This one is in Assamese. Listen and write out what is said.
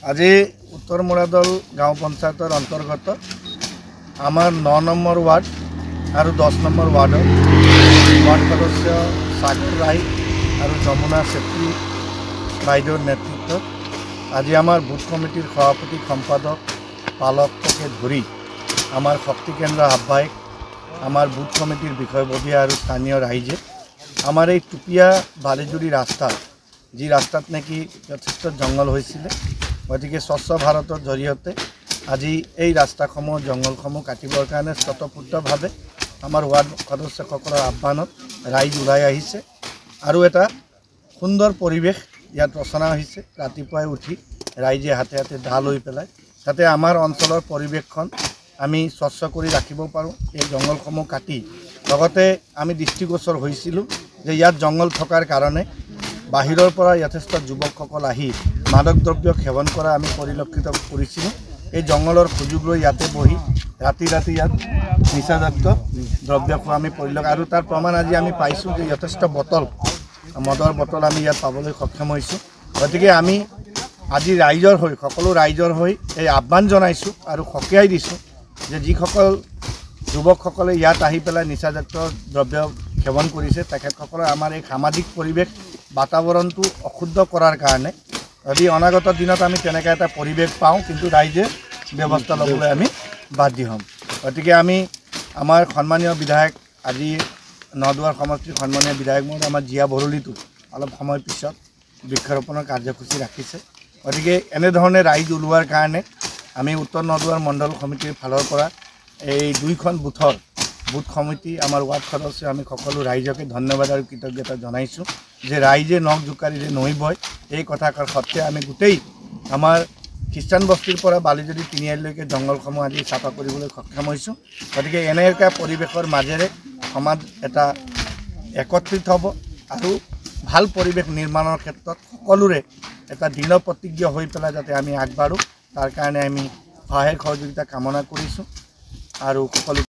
আজি উত্তৰ মোৰাদল গাঁও পঞ্চায়তৰ অন্তৰ্গত আমাৰ 9 নম্বৰ ৱাৰ্ড আৰু 10 নম্বৰ ৱাৰ্ডৰ ৱাৰ্ড সদস্য সাগৰ ৰায় আৰু যমুনা চেত্ৰী বাইদেউৰ নেতৃত্বত আজি আমাৰ বুথ কমিটিৰ সভাপতি সম্পাদক পালককে ধৰি আমাৰ শক্তি কেন্দ্ৰ আহ্বায়ক আমাৰ বুথ কমিটিৰ বিষয়ববীয়া আৰু স্থানীয় ৰাইজে আমাৰ এই টুপিয়া বালিজুৰি ৰাস্তা যি ৰাস্তাত নাকি যথেষ্ট জংগল হৈছিল গতিকে স্বচ্ছ ভাৰতৰ জৰিয়তে আজি এই ৰাস্তাসমূহ জংগলসমূহ কাটিবৰ কাৰণে স্বতঃস্ফূৰ্তভাৱে আমাৰ ৱাৰ্ড সদস্যসকলৰ আহ্বানত ৰাইজ ওলাই আহিছে আৰু এটা সুন্দৰ পৰিৱেশ ইয়াত ৰচনা হৈছে ৰাতিপুৱাই উঠি ৰাইজে হাতে হাতে দা লৈ পেলাই যাতে আমাৰ অঞ্চলৰ পৰিৱেশখন আমি স্বচ্ছ কৰি ৰাখিব পাৰোঁ এই জংগলসমূহ কাটি লগতে আমি দৃষ্টিগোচৰ হৈছিলোঁ যে ইয়াত জংগল থকাৰ কাৰণে বাহিৰৰ পৰা যথেষ্ট যুৱকসকল আহি মাদক দ্ৰব্য সেৱন কৰা আমি পৰিলক্ষিত কৰিছিলোঁ এই জংগলৰ সুযোগ লৈ ইয়াতে বহি ৰাতি ইয়াত নিচাযুক্ত দ্ৰব্য খোৱা আমি পৰিলক্ষিত আৰু তাৰ প্ৰমাণ আজি আমি পাইছোঁ যে যথেষ্ট বটল মদৰ বটল আমি ইয়াত পাবলৈ সক্ষম হৈছোঁ গতিকে আমি আজি ৰাইজৰ হৈ সকলো ৰাইজৰ হৈ এই আহ্বান জনাইছোঁ আৰু সকীয়াই দিছোঁ যে যিসকল যুৱকসকলে ইয়াত আহি পেলাই নিচাযুক্ত দ্ৰব্য সেৱন কৰিছে তেখেতসকলৰ আমাৰ এই সামাজিক পৰিৱেশ বাতাবৰণটো অশুদ্ধ কৰাৰ কাৰণে যদি অনাগত দিনত আমি তেনেকৈ এটা পৰিৱেশ পাওঁ কিন্তু ৰাইজে ব্যৱস্থা ল'বলৈ আমি বাধ্য হ'ম গতিকে আমি আমাৰ সন্মানীয় বিধায়ক আজি নদুৱাৰ সমষ্টিৰ সন্মানীয় বিধায়ক মোৰ আমাৰ জিয়া বৰলীটো অলপ সময় পিছত বৃক্ষৰোপণৰ কাৰ্যসূচী ৰাখিছে গতিকে এনেধৰণে ৰাইজ ওলোৱাৰ কাৰণে আমি উত্তৰ নদুৱাৰ মণ্ডল সমিতিৰ ফালৰ পৰা এই দুইখন বুথৰ বুথ সমিতি আমাৰ ৱাৰ্ড সদস্য আমি সকলো ৰাইজকে ধন্যবাদ আৰু কৃতজ্ঞতা জনাইছোঁ যে ৰাইজে নখ জোকাৰিলে নৈ বয় এই কথাষাৰ সত্ত্বে আমি গোটেই আমাৰ খ্ৰীষ্টান বস্তিৰ পৰা বালিজুৰি তিনিআলিলৈকে জংগলসমূহ আজি চাফা কৰিবলৈ সক্ষম হৈছোঁ গতিকে এনে এটা পৰিৱেশৰ মাজেৰে সমাজ এটা একত্ৰিত হ'ব আৰু ভাল পৰিৱেশ নিৰ্মাণৰ ক্ষেত্ৰত সকলোৰে এটা দৃঢ় প্ৰতিজ্ঞ হৈ পেলাই যাতে আমি আগবাঢ়োঁ তাৰ কাৰণে আমি সহায় সহযোগিতা কামনা কৰিছোঁ আৰু সকলো